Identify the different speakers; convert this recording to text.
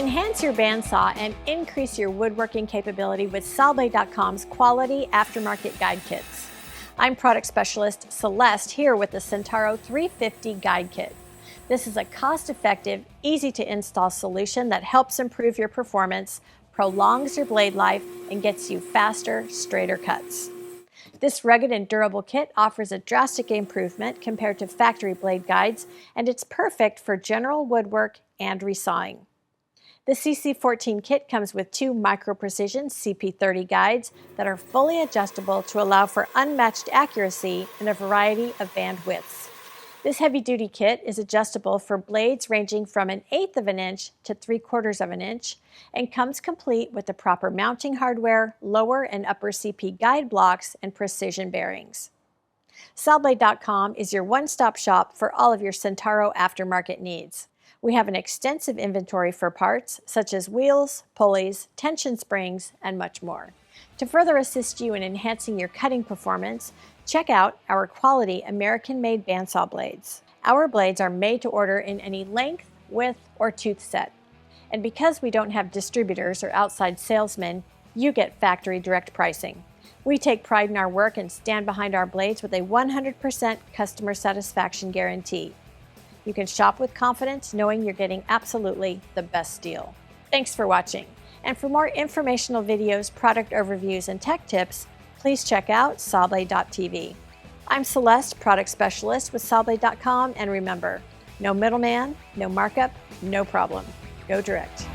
Speaker 1: Enhance your bandsaw and increase your woodworking capability with Sawblade.com's quality aftermarket guide kits. I'm product specialist Celeste here with the Centauro 350 guide kit. This is a cost-effective, easy-to-install solution that helps improve your performance, prolongs your blade life, and gets you faster, straighter cuts. This rugged and durable kit offers a drastic improvement compared to factory blade guides, and it's perfect for general woodwork and resawing. The CC14 kit comes with two micro-precision CP30 guides that are fully adjustable to allow for unmatched accuracy in a variety of band widths. This heavy-duty kit is adjustable for blades ranging from 1/8 of an inch to 3/4 of an inch and comes complete with the proper mounting hardware, lower and upper CP guide blocks, and precision bearings. Sawblade.com is your one-stop shop for all of your Centauro aftermarket needs. We have an extensive inventory for parts such as wheels, pulleys, tension springs, and much more. To further assist you in enhancing your cutting performance, check out our quality American-made bandsaw blades. Our blades are made to order in any length, width, or tooth set. And because we don't have distributors or outside salesmen, you get factory direct pricing. We take pride in our work and stand behind our blades with a 100% customer satisfaction guarantee. You can shop with confidence knowing you're getting absolutely the best deal. Thanks for watching. And for more informational videos, product overviews, and tech tips, please check out Sawblade.tv. I'm Celeste, product specialist with Sawblade.com, and remember, no middleman, no markup, no problem. Go direct.